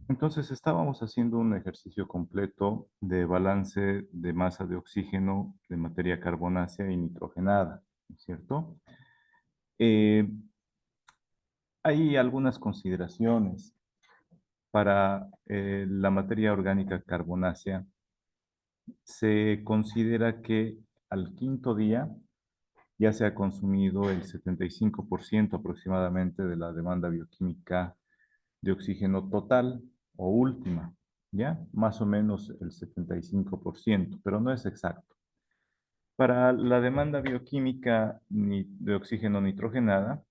Entonces estábamos haciendo un ejercicio completo de balance de masa de oxígeno de materia carbonácea y nitrogenada, ¿no es cierto? Eh, Hay algunas consideraciones para la materia orgánica carbonácea. Se considera que al quinto día ya se ha consumido el 75% aproximadamente de la demanda bioquímica de oxígeno total o última, ¿ya? Más o menos el 75%, pero no es exacto. Para la demanda bioquímica de oxígeno nitrogenada,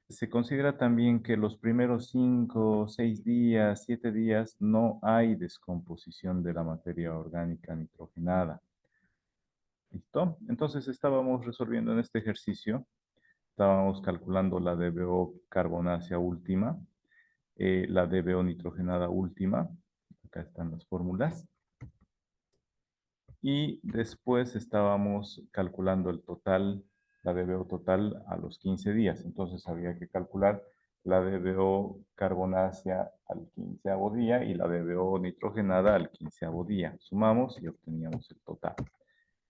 se considera también que los primeros 5, 6 días, 7 días no hay descomposición de la materia orgánica nitrogenada. ¿Listo? Entonces estábamos resolviendo en este ejercicio, estábamos calculando la DBO carbonácea última, la DBO nitrogenada última, acá están las fórmulas, y después estábamos calculando el total, la DBO total a los 15 días. Entonces había que calcular la DBO carbonácea al quinceavo día y la DBO nitrogenada al quinceavo día. Sumamos y obteníamos el total,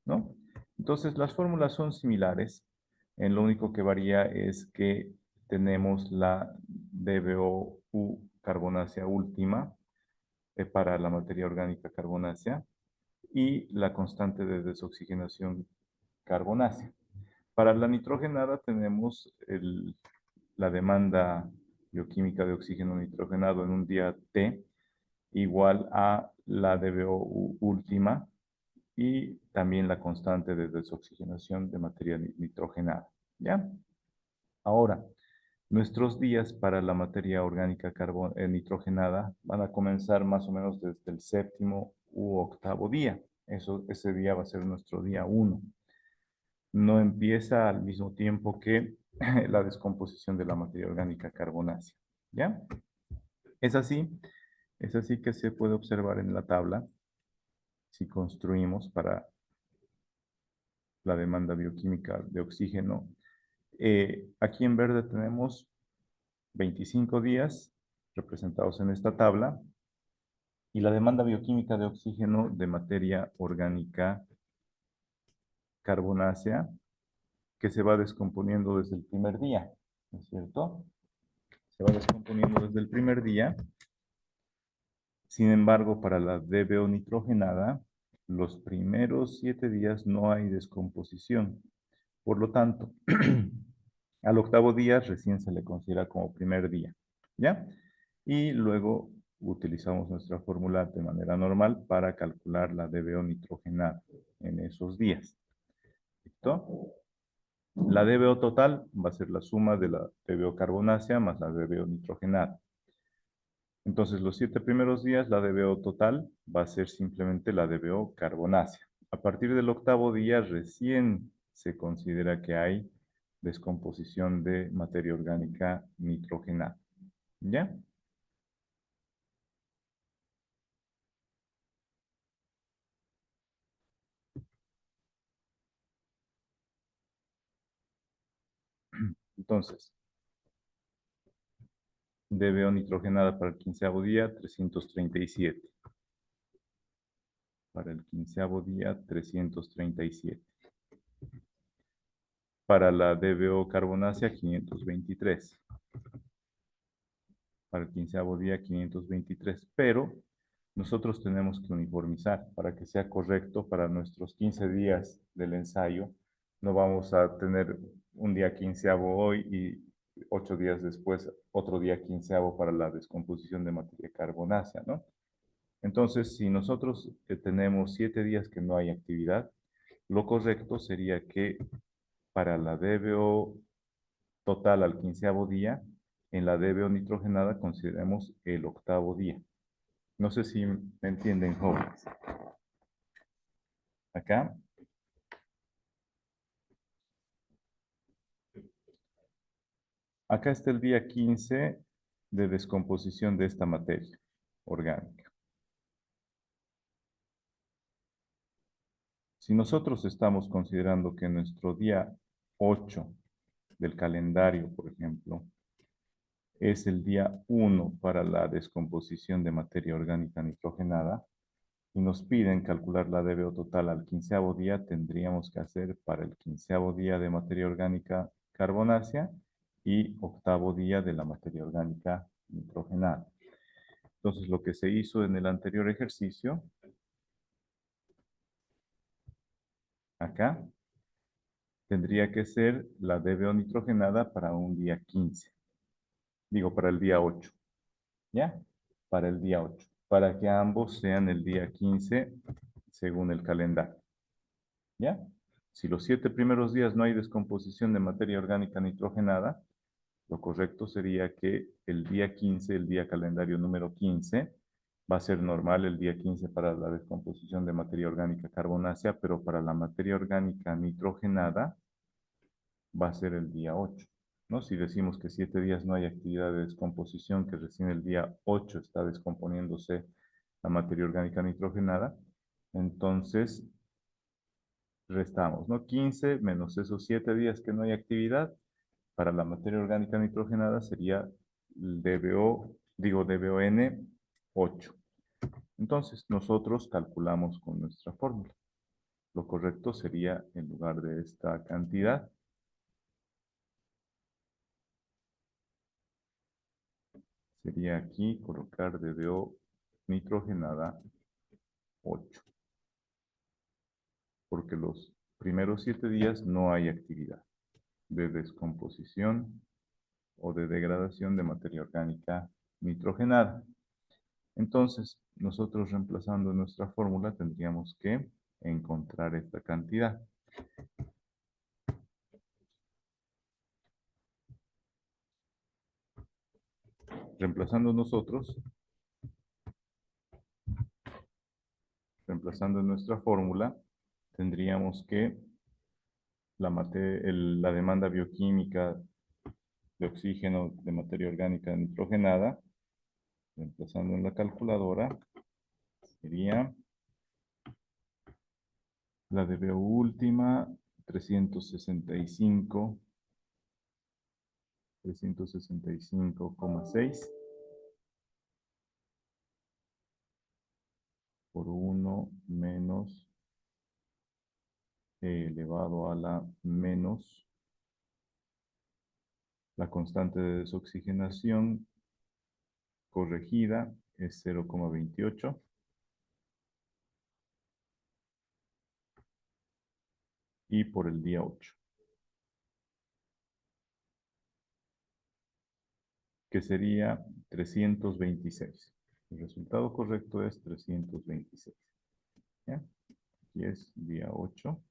¿no? Entonces las fórmulas son similares. Lo único que varía es que tenemos la DBOU carbonácea última para la materia orgánica carbonácea y la constante de desoxigenación carbonácea. Para la nitrogenada tenemos la demanda bioquímica de oxígeno nitrogenado en un día T igual a la DBO última y también la constante de desoxigenación de materia nitrogenada. ¿Ya? Ahora, nuestros días para la materia orgánica nitrogenada van a comenzar más o menos desde el séptimo u octavo día. Ese día va a ser nuestro día 1. No empieza al mismo tiempo que la descomposición de la materia orgánica carbonácea. ¿Ya? Es así, es así que se puede observar en la tabla si construimos para la demanda bioquímica de oxígeno. Aquí en verde tenemos 25 días representados en esta tabla y la demanda bioquímica de oxígeno de materia orgánica carbonácea que se va descomponiendo desde el primer día, ¿no es cierto? Se va descomponiendo desde el primer día. Sin embargo, para la DBO nitrogenada, los primeros 7 días no hay descomposición. Por lo tanto, al octavo día recién se le considera como primer día, ¿ya? Y luego utilizamos nuestra fórmula de manera normal para calcular la DBO nitrogenada en esos días. ¿Listo? La DBO total va a ser la suma de la DBO carbonácea más la DBO nitrogenada. Entonces, los 7 primeros días, la DBO total va a ser simplemente la DBO carbonácea. A partir del octavo día, recién se considera que hay descomposición de materia orgánica nitrogenada. ¿Ya? Entonces, DBO nitrogenada para el quinceavo día, 337. Para el quinceavo día, 337. Para la DBO carbonácea, 523. Para el quinceavo día, 523. Pero nosotros tenemos que uniformizar para que sea correcto para nuestros 15 días del ensayo. No vamos a tener un día quinceavo hoy y 8 días después otro día quinceavo para la descomposición de materia carbonácea, ¿no? Entonces, si nosotros tenemos 7 días que no hay actividad, lo correcto sería que para la DBO total al quinceavo día, en la DBO nitrogenada consideremos el octavo día. No sé si me entienden, jóvenes. Acá, acá está el día 15 de descomposición de esta materia orgánica. Si nosotros estamos considerando que nuestro día 8 del calendario, por ejemplo, es el día 1 para la descomposición de materia orgánica nitrogenada y nos piden calcular la DBO total al quinceavo día, tendríamos que hacer para el quinceavo día de materia orgánica carbonácea y octavo día de la materia orgánica nitrogenada. Entonces, lo que se hizo en el anterior ejercicio, acá, tendría que ser la DBO nitrogenada para un día 15. Digo, para el día 8. ¿Ya? Para el día 8. Para que ambos sean el día 15 según el calendario. ¿Ya? Si los 7 primeros días no hay descomposición de materia orgánica nitrogenada, lo correcto sería que el día 15, el día calendario número 15, va a ser normal el día 15 para la descomposición de materia orgánica carbonácea, pero para la materia orgánica nitrogenada va a ser el día 8, ¿no? Si decimos que 7 días no hay actividad de descomposición, que recién el día 8 está descomponiéndose la materia orgánica nitrogenada, entonces restamos, ¿no? 15 menos esos 7 días que no hay actividad, para la materia orgánica nitrogenada sería DBO, digo DBON 8. Entonces, nosotros calculamos con nuestra fórmula. Lo correcto sería, en lugar de esta cantidad, sería aquí colocar DBO nitrogenada 8, porque los primeros 7 días no hay actividad de descomposición o de degradación de materia orgánica nitrogenada. Entonces, nosotros reemplazando nuestra fórmula tendríamos que encontrar esta cantidad. Reemplazando nosotros, reemplazando nuestra fórmula, tendríamos que la demanda bioquímica de oxígeno de materia orgánica nitrogenada, reemplazando en la calculadora, sería la DBO última, 365,6 por 1 menos elevado a la menos la constante de desoxigenación corregida es 0,28 y por el día 8, que sería 326. El resultado correcto es 326. ¿Ya? Aquí es día 8.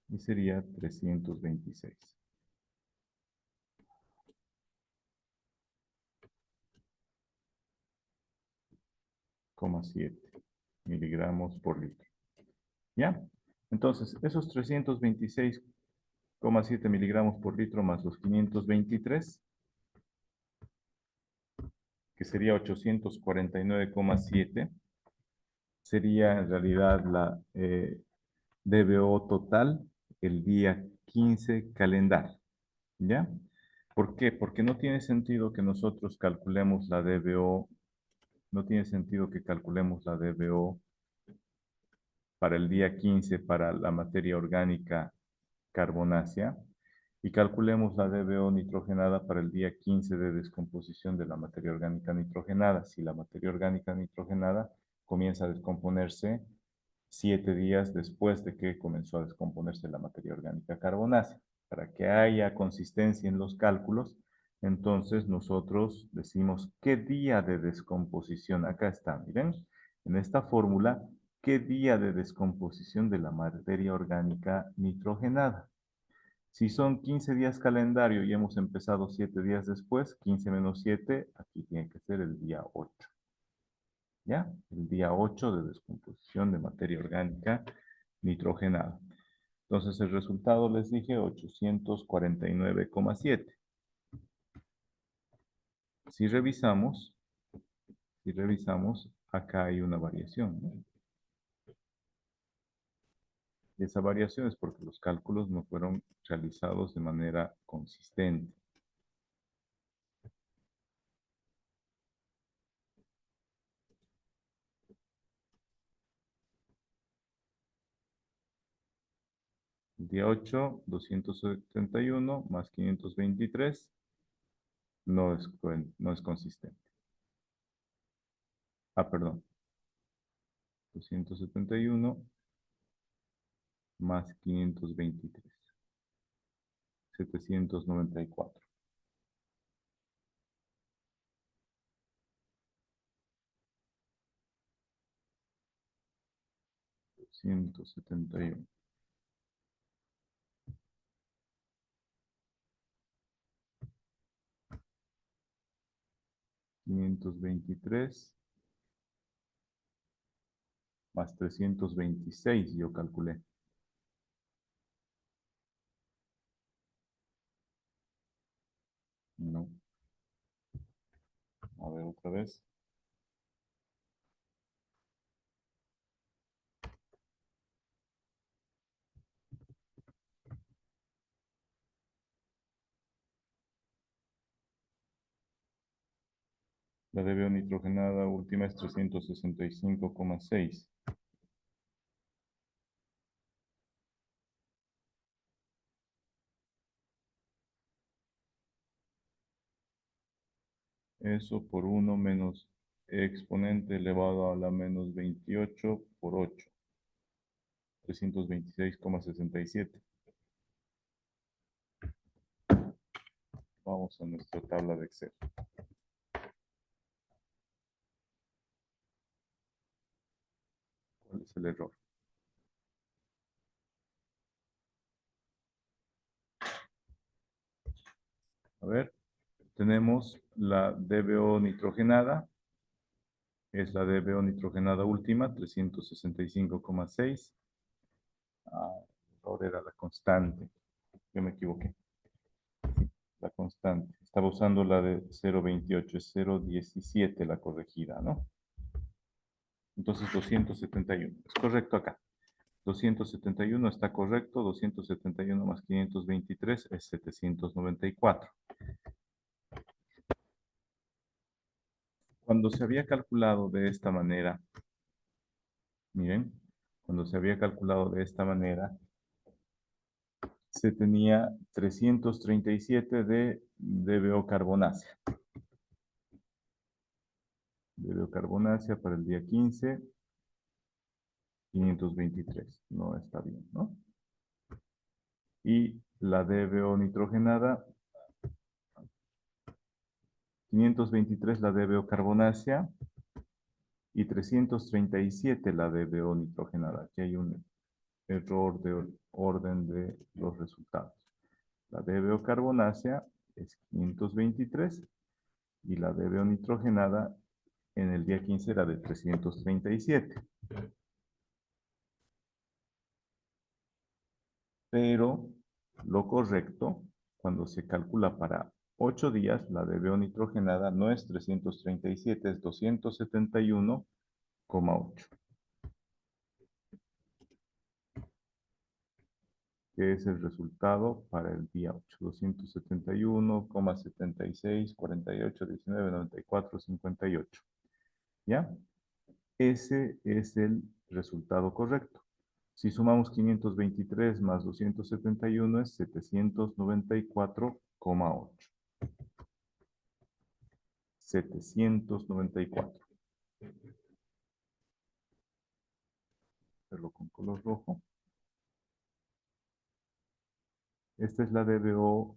Y sería 326,7 miligramos por litro. ¿Ya? Entonces, esos 326,7 miligramos por litro más los 523, que sería 849,7, sería en realidad la DBO total el día 15 calendario. ¿Ya? ¿Por qué? Porque no tiene sentido que nosotros calculemos la DBO, no tiene sentido que calculemos la DBO para el día 15 para la materia orgánica carbonácea y calculemos la DBO nitrogenada para el día 15 de descomposición de la materia orgánica nitrogenada. Si la materia orgánica nitrogenada comienza a descomponerse 7 días después de que comenzó a descomponerse la materia orgánica carbonácea. Para que haya consistencia en los cálculos, entonces nosotros decimos qué día de descomposición. Acá está, miren, en esta fórmula, qué día de descomposición de la materia orgánica nitrogenada. Si son 15 días calendario y hemos empezado 7 días después, 15 menos 7, aquí tiene que ser el día 8. ¿Ya? El día 8 de descomposición de materia orgánica nitrogenada. Entonces el resultado les dije 849,7. Si revisamos, acá hay una variación, ¿no? Y esa variación es porque los cálculos no fueron realizados de manera consistente. El día 8, 271 más 523 no es consistente. Ah, perdón. 271 más 523. 794. 271. 523 más 326, yo calculé. No. A ver otra vez. La DBO nitrogenada última es 365,6. Eso por 1 menos exponente elevado a la menos 28 por 8. 326,67. Vamos a nuestra tabla de Excel. ¿Cuál es el error? A ver, tenemos la DBO nitrogenada. Es la DBO nitrogenada última, 365,6. Ah, el error era la constante. Yo me equivoqué. La constante. Estaba usando la de 0,28, es 0,17 la corregida, ¿no? Entonces 271. Es correcto acá. 271 está correcto. 271 más 523 es 794. Cuando se había calculado de esta manera, miren, cuando se había calculado de esta manera, se tenía 337 de DBO carbonácea. DBO carbonácea para el día 15, 523. No está bien, ¿no? Y la DBO nitrogenada, 523 la DBO carbonácea y 337 la DBO nitrogenada. Aquí hay un error de orden de los resultados. La DBO carbonácea es 523 y la DBO nitrogenada en el día 15 era de 337. Pero lo correcto, cuando se calcula para 8 días, la DBO nitrogenada no es 337, es 271,8. Que es el resultado para el día 8. 271,76, 48, 19, 94, 58. ¿Ya? Ese es el resultado correcto. Si sumamos 523 más 271 es 794,8. 794. Hacerlo con color rojo. Esta es la DBO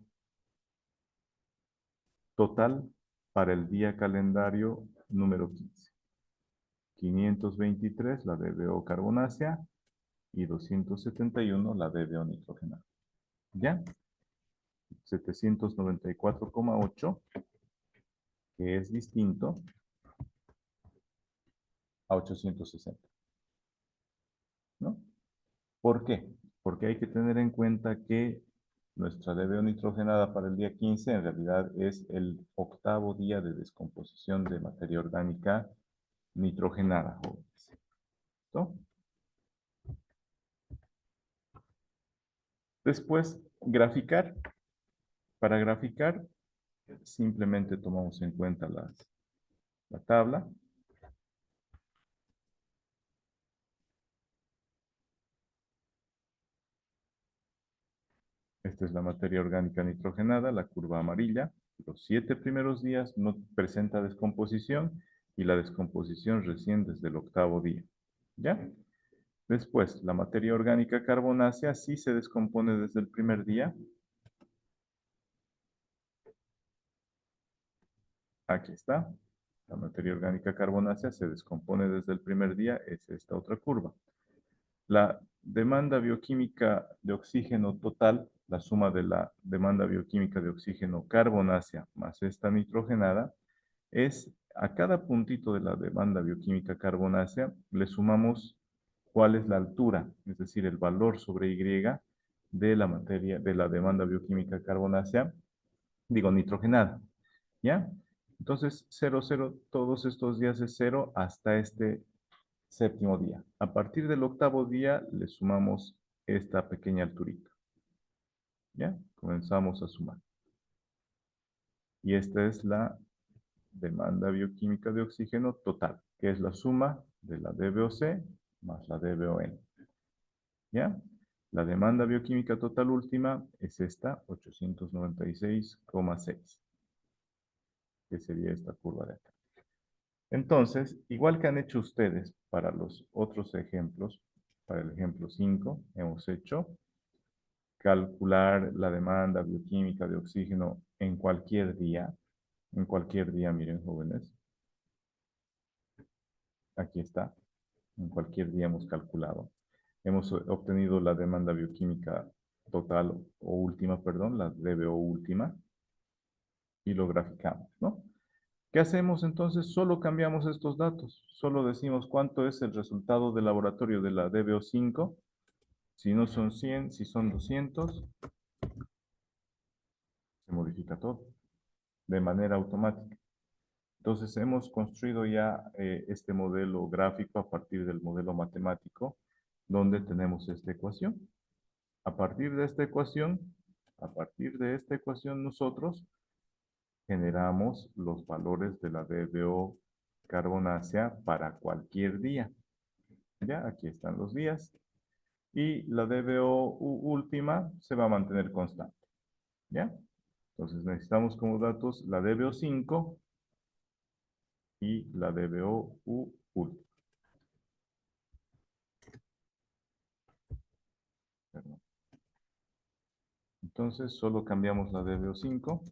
total para el día calendario número 15. 523 la DBO carbonácea y 271 la DBO nitrogenada. ¿Ya? 794,8, que es distinto a 860. ¿No? ¿Por qué? Porque hay que tener en cuenta que nuestra DBO nitrogenada para el día 15 en realidad es el octavo día de descomposición de materia orgánica nitrogenada, jóvenes. ¿Listo? Después, graficar. Para graficar, simplemente tomamos en cuenta la tabla. Esta es la materia orgánica nitrogenada, la curva amarilla. Los 7 primeros días no presenta descomposición y la descomposición recién desde el 8º día. ¿Ya? Después, la materia orgánica carbonácea sí se descompone desde el primer día. Aquí está. La materia orgánica carbonácea se descompone desde el primer día. Es esta otra curva. La demanda bioquímica de oxígeno total, la suma de la demanda bioquímica de oxígeno carbonácea más esta nitrogenada, es a cada puntito de la demanda bioquímica carbonácea le sumamos cuál es la altura, es decir, el valor sobre Y de la materia, de la demanda bioquímica carbonácea, digo nitrogenada, ¿ya? Entonces, 0, 0, todos estos días es 0 hasta este 7º día. A partir del 8º día le sumamos esta pequeña alturita. ¿Ya? Comenzamos a sumar. Y esta es la demanda bioquímica de oxígeno total, que es la suma de la DBOC más la DBON. ¿Ya? La demanda bioquímica total última es esta, 896,6, que sería esta curva de acá. Entonces, igual que han hecho ustedes para los otros ejemplos, para el ejemplo 5, hemos hecho calcular la demanda bioquímica de oxígeno en cualquier día. En cualquier día, miren, jóvenes. Aquí está. En cualquier día hemos calculado. Hemos obtenido la demanda bioquímica total o última, perdón, la DBO última, y lo graficamos, ¿no? ¿Qué hacemos entonces? Solo cambiamos estos datos. Solo decimos cuánto es el resultado de laboratorio de la DBO5. Si no son 100, si son 200, se modifica todo de manera automática. Entonces hemos construido ya este modelo gráfico a partir del modelo matemático, donde tenemos esta ecuación. A partir de esta ecuación, nosotros generamos los valores de la DBO carbonácea para cualquier día. Ya, aquí están los días. Y la DBO última se va a mantener constante. ¿Ya? Entonces necesitamos como datos la DBO5 y la DBO última. Perdón. Entonces solo cambiamos la DBO5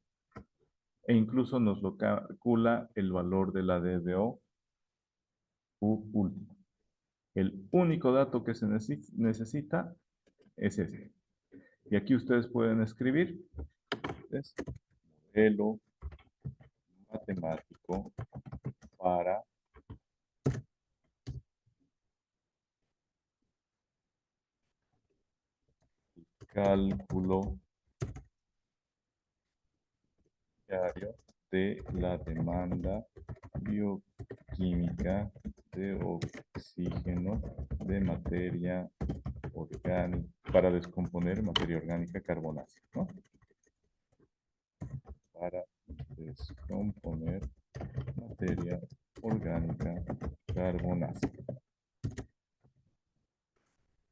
e incluso nos lo calcula el valor de la DBO última. El único dato que se necesita es este. Y aquí ustedes pueden escribir es modelo matemático para cálculo diario de la demanda bioquímica de oxígeno de materia orgánica, para descomponer materia orgánica carbonácea, ¿no? Para descomponer materia orgánica carbonácea.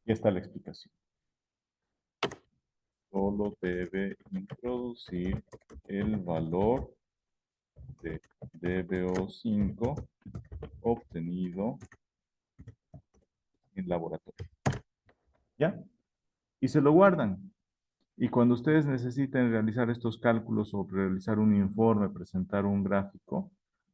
Y está la explicación. Solo debe introducir el valor de DBO5 obtenido en laboratorio. ¿Ya? Y se lo guardan. Y cuando ustedes necesiten realizar estos cálculos o realizar un informe, presentar un gráfico,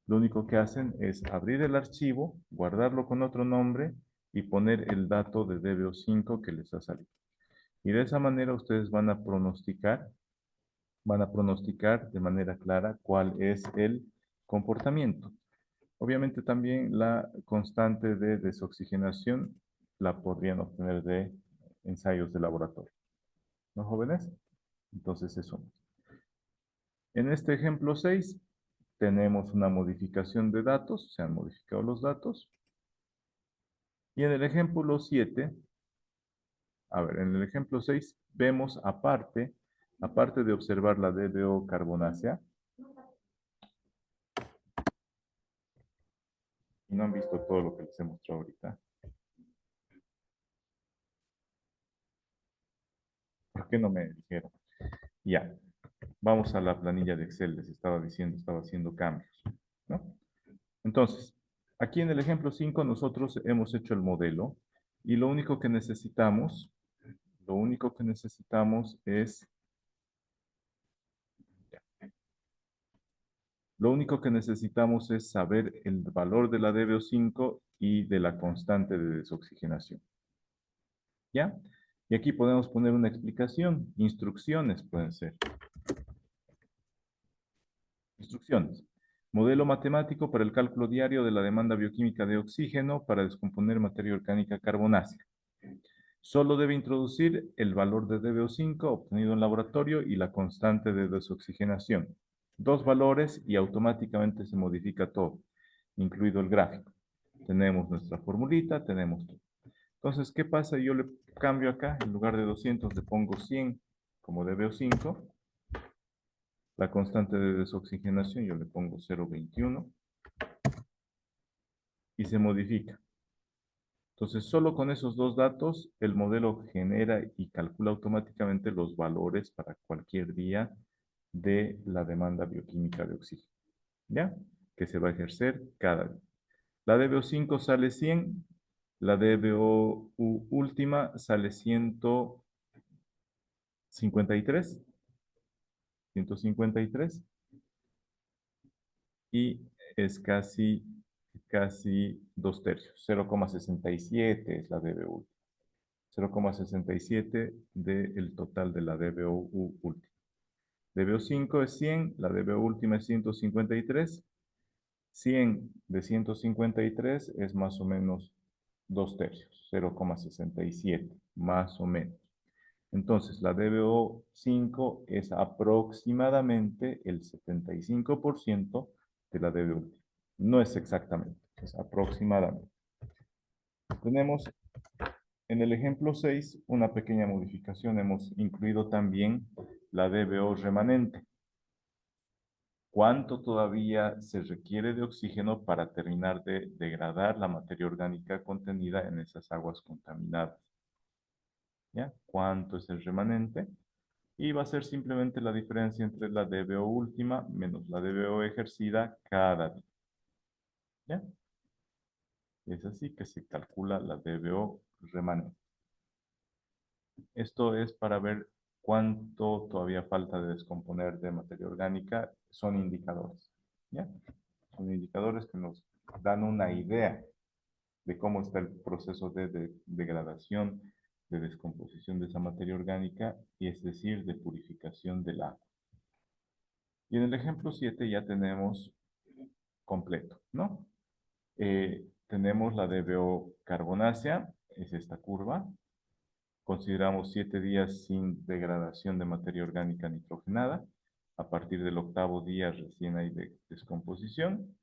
lo único que hacen es abrir el archivo, guardarlo con otro nombre y poner el dato de DBO5 que les ha salido. Y de esa manera ustedes van a pronosticar de manera clara cuál es el comportamiento. Obviamente también la constante de desoxigenación la podrían obtener de ensayos de laboratorio. ¿No, jóvenes? Entonces eso. En este ejemplo 6 tenemos una modificación de datos, se han modificado los datos. Y en el ejemplo 7, a ver, en el ejemplo 6 vemos aparte de observar la DBO carbonácea, y no han visto todo lo que les he mostrado ahorita. ¿Por qué no me dijeron? Ya, vamos a la planilla de Excel, les estaba diciendo, estaba haciendo cambios, ¿no? Entonces, aquí en el ejemplo 5 nosotros hemos hecho el modelo y lo único que necesitamos es, saber el valor de la DBO5 y de la constante de desoxigenación, ¿ya? Y aquí podemos poner una explicación, instrucciones pueden ser. Instrucciones. Modelo matemático para el cálculo diario de la demanda bioquímica de oxígeno para descomponer materia orgánica carbonácea. Solo debe introducir el valor de DBO5 obtenido en laboratorio y la constante de desoxigenación. Dos valores y automáticamente se modifica todo, incluido el gráfico. Tenemos nuestra formulita, tenemos todo. Entonces, ¿qué pasa? Yo le cambio acá, en lugar de 200 le pongo 100 como DBO5. La constante de desoxigenación yo le pongo 0,21 y se modifica. Entonces, solo con esos dos datos, el modelo genera y calcula automáticamente los valores para cualquier día de la demanda bioquímica de oxígeno, ¿ya? Que se va a ejercer cada día. La DBO5 sale 100, la DBO última sale 153, 153, y es casi 2 tercios, 0,67 es la DBO. 0,67 del total de la DBO última. DBO5 es 100, la DBO última es 153. 100 de 153 es más o menos 2 tercios, 0,67, más o menos. Entonces, la DBO5 es aproximadamente el 75% de la DBO última. No es exactamente, es aproximadamente. Tenemos en el ejemplo 6 una pequeña modificación. Hemos incluido también la DBO remanente. ¿Cuánto todavía se requiere de oxígeno para terminar de degradar la materia orgánica contenida en esas aguas contaminadas? ¿Ya? ¿Cuánto es el remanente? Y va a ser simplemente la diferencia entre la DBO última menos la DBO ejercida cada día. ¿Ya? Es así que se calcula la DBO remanente. Esto es para ver cuánto todavía falta de descomponer de materia orgánica. Son indicadores, ¿ya? Son indicadores que nos dan una idea de cómo está el proceso de degradación, de descomposición de esa materia orgánica, y es decir, de purificación del agua. Y en el ejemplo 7 ya tenemos completo, ¿no? Tenemos la DBO carbonácea, es esta curva. Consideramos 7 días sin degradación de materia orgánica nitrogenada. A partir del octavo día recién hay descomposición.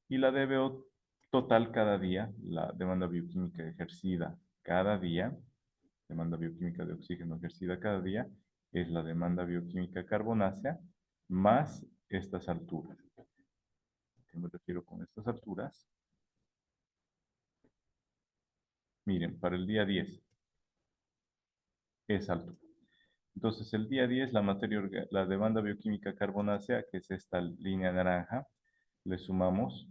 Y la DBO total cada día, la demanda bioquímica ejercida cada día, demanda bioquímica de oxígeno ejercida cada día, es la demanda bioquímica carbonácea más estas alturas. ¿A qué me refiero con estas alturas? Miren, para el día 10 es altura. Entonces, el día 10, la demanda bioquímica carbonácea, que es esta línea naranja, le sumamos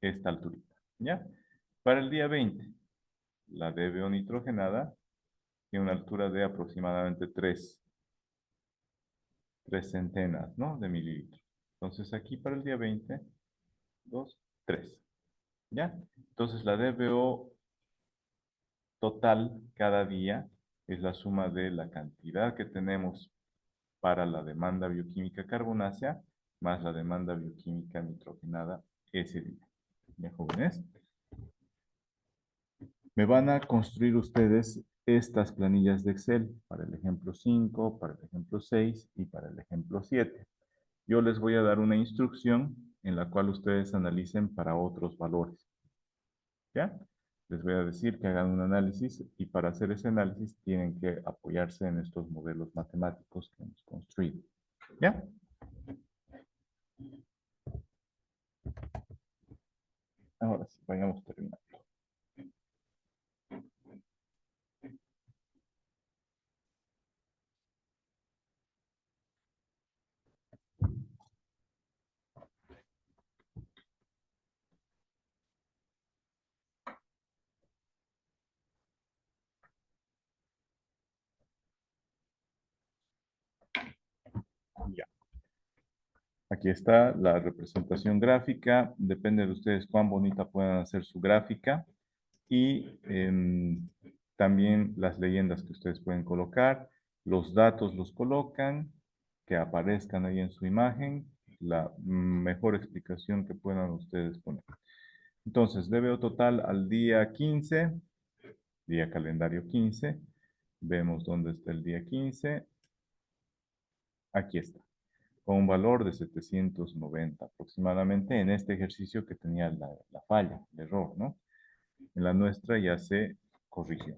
esta alturita, ¿ya? Para el día 20, la DBO nitrogenada tiene una altura de aproximadamente 3 centenas, ¿no? De mililitros. Entonces, aquí para el día 20, 2, 3, ¿ya? Entonces, la DBO total cada día es la suma de la cantidad que tenemos para la demanda bioquímica carbonácea más la demanda bioquímica nitrogenada ese día. ¿Ya, jóvenes? Me van a construir ustedes estas planillas de Excel para el ejemplo 5, para el ejemplo 6 y para el ejemplo 7. Yo les voy a dar una instrucción en la cual ustedes analicen para otros valores. ¿Ya? Les voy a decir que hagan un análisis y para hacer ese análisis tienen que apoyarse en estos modelos matemáticos que hemos construido. ¿Ya? Ahora sí, vayamos terminando. Ya. Aquí está la representación gráfica. Depende de ustedes cuán bonita puedan hacer su gráfica. Y también las leyendas que ustedes pueden colocar. Los datos los colocan, que aparezcan ahí en su imagen. La mejor explicación que puedan ustedes poner. Entonces, DBO total al día 15, día calendario 15. Vemos dónde está el día 15. Aquí está, con un valor de 790 aproximadamente en este ejercicio que tenía la falla, el error, ¿no? En la nuestra ya se corrigió.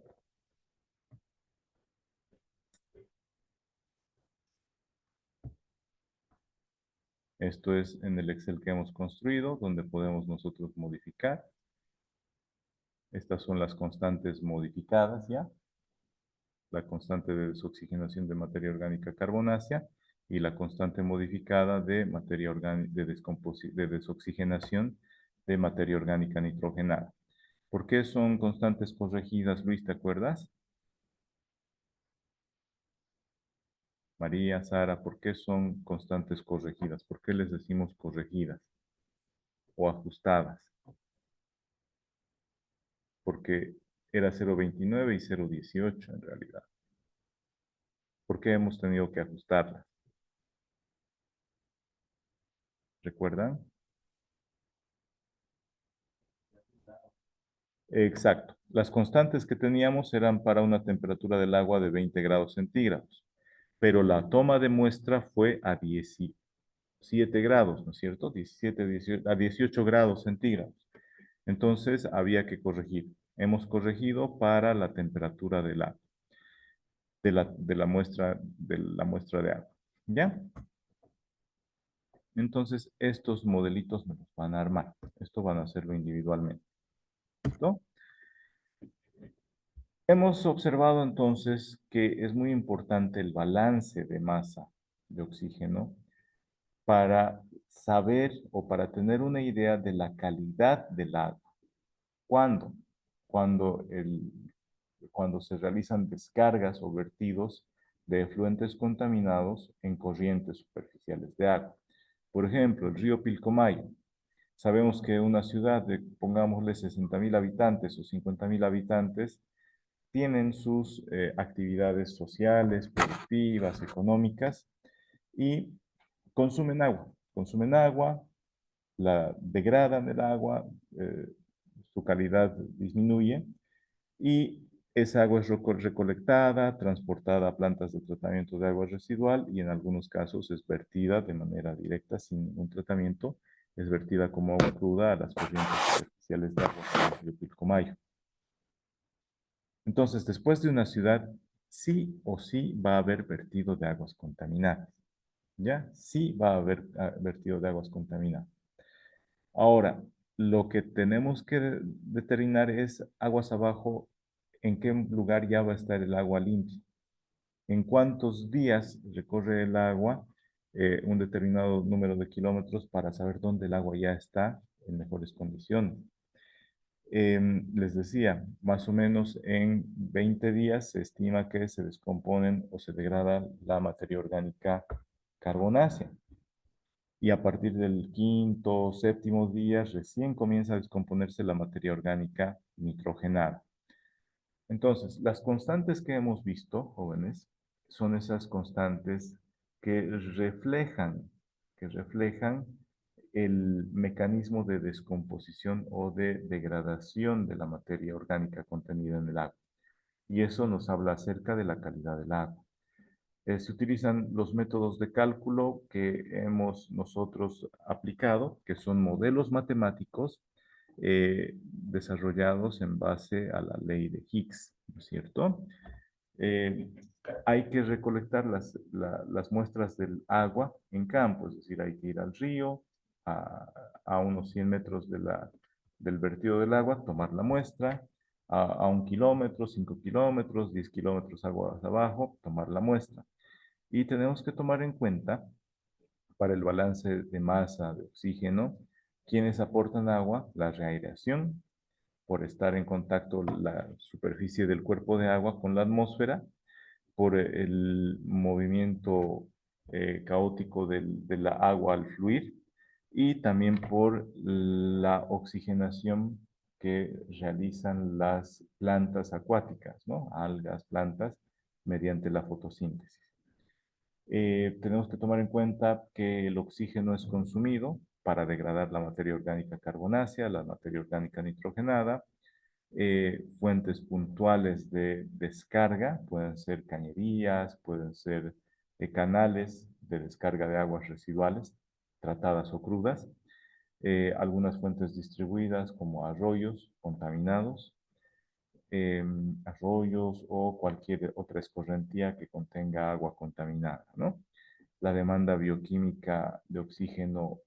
Esto es en el Excel que hemos construido, donde podemos nosotros modificar. Estas son las constantes modificadas ya. La constante de desoxigenación de materia orgánica carbonácea y la constante modificada de materia orgánica de desoxigenación de materia orgánica nitrogenada. ¿Por qué son constantes corregidas, Luis? ¿Te acuerdas? María, Sara, ¿por qué son constantes corregidas? ¿Por qué les decimos corregidas o ajustadas? Porque era 0,29 y 0,18 en realidad. ¿Por qué hemos tenido que ajustarlas? ¿Recuerdan? Exacto. Las constantes que teníamos eran para una temperatura del agua de 20 grados centígrados, pero la toma de muestra fue a 17 grados, ¿no es cierto? 17, 18, a 18 grados centígrados. Entonces había que corregir. Hemos corregido para la temperatura de la muestra de agua. ¿Ya? Entonces estos modelitos me los van a armar. Esto van a hacerlo individualmente. ¿Listo? Hemos observado entonces que es muy importante el balance de masa de oxígeno para saber o para tener una idea de la calidad del agua. ¿Cuándo? Cuando, cuando se realizan descargas o vertidos de efluentes contaminados en corrientes superficiales de agua. Por ejemplo, el río Pilcomayo. Sabemos que una ciudad de, pongámosle, 60.000 habitantes o 50.000 habitantes, tienen sus actividades sociales, productivas, económicas y consumen agua, la degradan el agua, su calidad disminuye y esa agua es recolectada, transportada a plantas de tratamiento de agua residual y en algunos casos es vertida de manera directa sin ningún tratamiento, es vertida como agua cruda a las corrientes superficiales de agua del río Pilcomayo. Entonces, después de una ciudad, sí o sí va a haber vertido de aguas contaminadas. ¿Ya? Sí va a haber vertido de aguas contaminadas. Ahora, lo que tenemos que determinar es aguas abajo, en qué lugar ya va a estar el agua limpia. En cuántos días recorre el agua un determinado número de kilómetros para saber dónde el agua ya está en mejores condiciones. Les decía, más o menos en 20 días se estima que se descomponen o se degrada la materia orgánica carbonácea. Y a partir del quinto o séptimo día recién comienza a descomponerse la materia orgánica nitrogenada. Entonces, las constantes que hemos visto, jóvenes, son esas constantes que reflejan el mecanismo de descomposición o de degradación de la materia orgánica contenida en el agua. Y eso nos habla acerca de la calidad del agua. Se utilizan los métodos de cálculo que hemos nosotros aplicado, que son modelos matemáticos desarrollados en base a la ley de Higgs, ¿no es cierto? Eh, Hay que recolectar las muestras del agua en campo, es decir, hay que ir al río a unos 100 metros del vertido del agua, tomar la muestra, a 1 kilómetro, 5 kilómetros, 10 kilómetros aguas abajo, tomar la muestra. Y tenemos que tomar en cuenta para el balance de masa de oxígeno, quienes aportan agua, la reaireación, por estar en contacto la superficie del cuerpo de agua con la atmósfera, por el movimiento caótico de la agua al fluir y también por la oxigenación que realizan las plantas acuáticas, ¿no? Algas, plantas, mediante la fotosíntesis. Tenemos que tomar en cuenta que el oxígeno es consumido para degradar la materia orgánica carbonácea, la materia orgánica nitrogenada, fuentes puntuales de descarga, pueden ser cañerías, pueden ser canales de descarga de aguas residuales, tratadas o crudas, algunas fuentes distribuidas como arroyos contaminados, arroyos o cualquier otra escorrentía que contenga agua contaminada, ¿no? La demanda bioquímica de oxígeno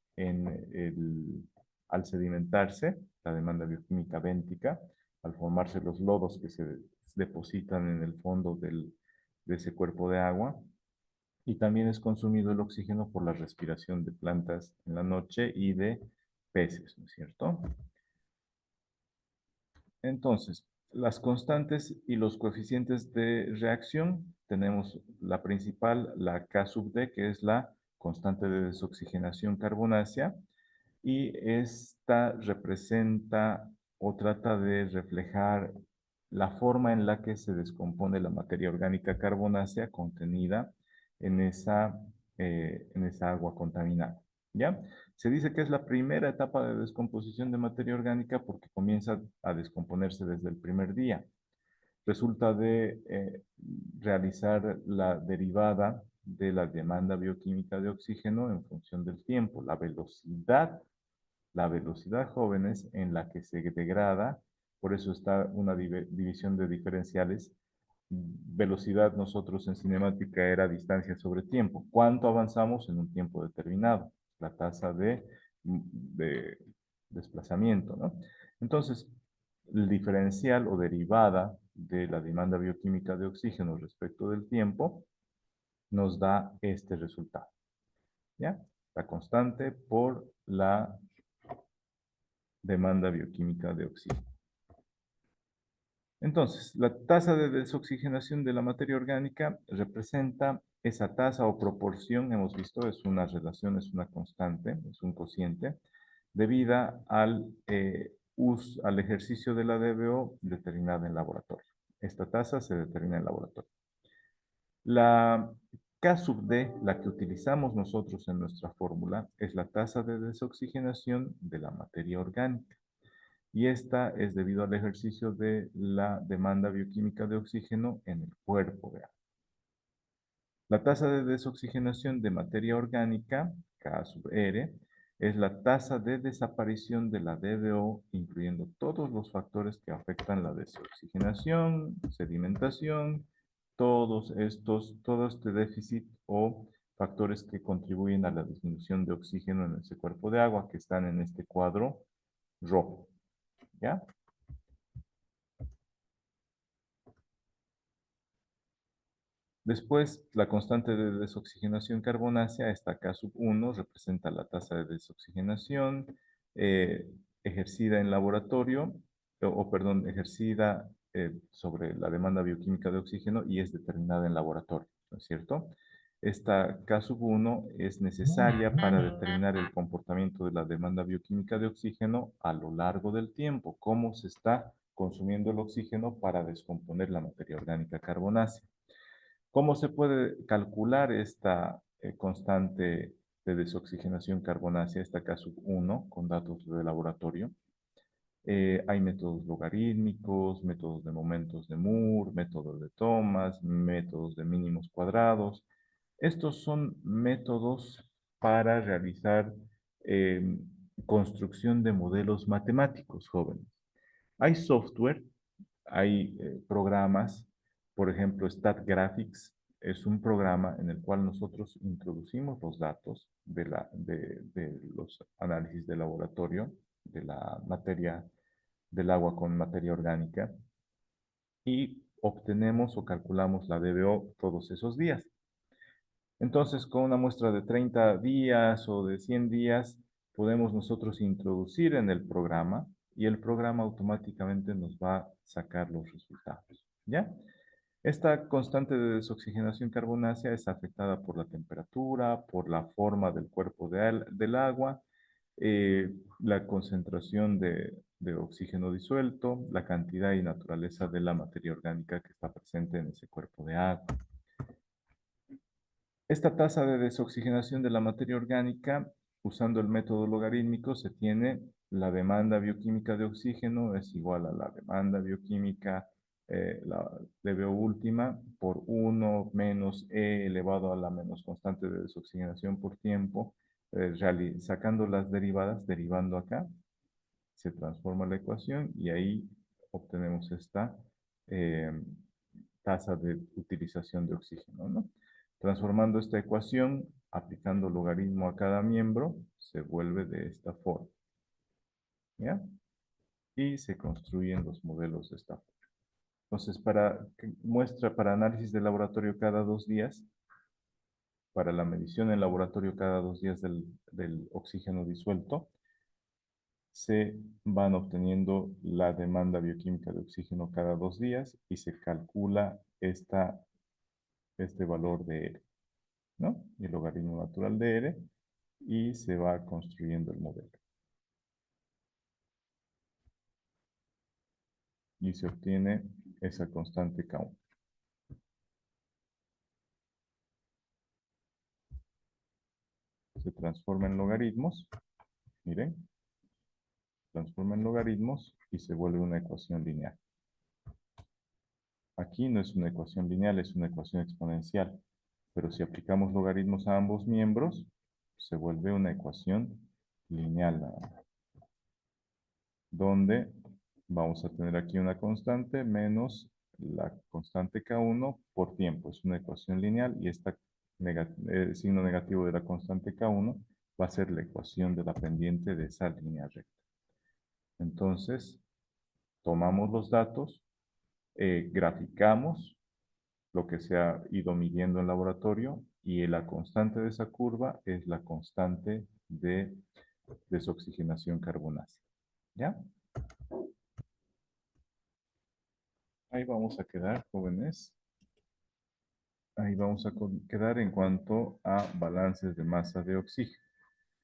al sedimentarse, la demanda bioquímica béntica, al formarse los lodos que se depositan en el fondo de ese cuerpo de agua, y también es consumido el oxígeno por la respiración de plantas en la noche y de peces, ¿no es cierto? Entonces, las constantes y los coeficientes de reacción, tenemos la principal, la K sub D, que es la constante de desoxigenación carbonácea, y esta representa o trata de reflejar la forma en la que se descompone la materia orgánica carbonácea contenida en esa agua contaminada. ¿Ya? Se dice que es la primera etapa de descomposición de materia orgánica porque comienza a descomponerse desde el primer día. Resulta de realizar la derivada de la demanda bioquímica de oxígeno en función del tiempo, la velocidad, jóvenes, en la que se degrada, por eso está una división de diferenciales. Velocidad nosotros en cinemática era distancia sobre tiempo. ¿Cuánto avanzamos en un tiempo determinado? La tasa de desplazamiento, ¿no? Entonces, el diferencial o derivada de la demanda bioquímica de oxígeno respecto del tiempo nos da este resultado, ¿ya? La constante por la demanda bioquímica de oxígeno. Entonces, la tasa de desoxigenación de la materia orgánica representa esa tasa o proporción, hemos visto, es una relación, es una constante, es un cociente, debida al ejercicio de la DBO determinada en laboratorio. Esta tasa se determina en laboratorio. La K sub D, la que utilizamos nosotros en nuestra fórmula, es la tasa de desoxigenación de la materia orgánica. Y esta es debido al ejercicio de la demanda bioquímica de oxígeno en el cuerpo de agua. La tasa de desoxigenación de materia orgánica, K sub R, es la tasa de desaparición de la DDO, incluyendo todos los factores que afectan la desoxigenación, sedimentación, todo este déficit o factores que contribuyen a la disminución de oxígeno en ese cuerpo de agua que están en este cuadro rojo. ¿Ya? Después, la constante de desoxigenación carbonácea, esta K sub 1, representa la tasa de desoxigenación eh, ejercida en laboratorio, perdón, ejercida sobre la demanda bioquímica de oxígeno y es determinada en laboratorio, ¿no es cierto? Esta K sub 1 es necesaria para determinar el comportamiento de la demanda bioquímica de oxígeno a lo largo del tiempo, cómo se está consumiendo el oxígeno para descomponer la materia orgánica carbonácea. ¿Cómo se puede calcular esta constante de desoxigenación carbonácea, esta K sub 1, con datos de laboratorio? Hay métodos logarítmicos, métodos de momentos de Moore, métodos de Thomas, métodos de mínimos cuadrados. Estos son métodos para realizar construcción de modelos matemáticos, jóvenes. Hay software, hay programas, por ejemplo, StatGraphics es un programa en el cual nosotros introducimos los datos de los análisis de laboratorio, de la materia del agua con materia orgánica, y obtenemos o calculamos la DBO todos esos días. Entonces, con una muestra de 30 días o de 100 días, podemos nosotros introducir en el programa y el programa automáticamente nos va a sacar los resultados. ¿Ya? Esta constante de desoxigenación carbonácea es afectada por la temperatura, por la forma del cuerpo del agua, la concentración de oxígeno disuelto, la cantidad y naturaleza de la materia orgánica que está presente en ese cuerpo de agua. Esta tasa de desoxigenación de la materia orgánica, usando el método logarítmico, se tiene la demanda bioquímica de oxígeno es igual a la demanda bioquímica, la DBO última, por 1 menos E elevado a la menos constante de desoxigenación por tiempo, sacando las derivadas, derivando acá, se transforma la ecuación y ahí obtenemos esta eh, tasa de utilización de oxígeno, ¿no? Transformando esta ecuación, aplicando logaritmo a cada miembro, se vuelve de esta forma, ¿ya? Y se construyen los modelos de esta forma. Entonces, muestra para análisis de laboratorio cada 2 días, para la medición en laboratorio cada 2 días del oxígeno disuelto, se van obteniendo la demanda bioquímica de oxígeno cada 2 días y se calcula este valor de R, ¿no? El logaritmo natural de R y se va construyendo el modelo. Y se obtiene esa constante K1. Se transforma en logaritmos, miren, transforma en logaritmos y se vuelve una ecuación lineal. Aquí no es una ecuación lineal, es una ecuación exponencial. Pero si aplicamos logaritmos a ambos miembros, se vuelve una ecuación lineal, donde vamos a tener aquí una constante menos la constante K1 por tiempo. Es una ecuación lineal y el signo negativo de la constante K1 va a ser la ecuación de la pendiente de esa línea recta. Entonces, tomamos los datos, graficamos lo que se ha ido midiendo en laboratorio y la constante de esa curva es la constante de desoxigenación carbonácea. ¿Ya? Ahí vamos a quedar, jóvenes. Ahí vamos a quedar en cuanto a balances de masa de oxígeno.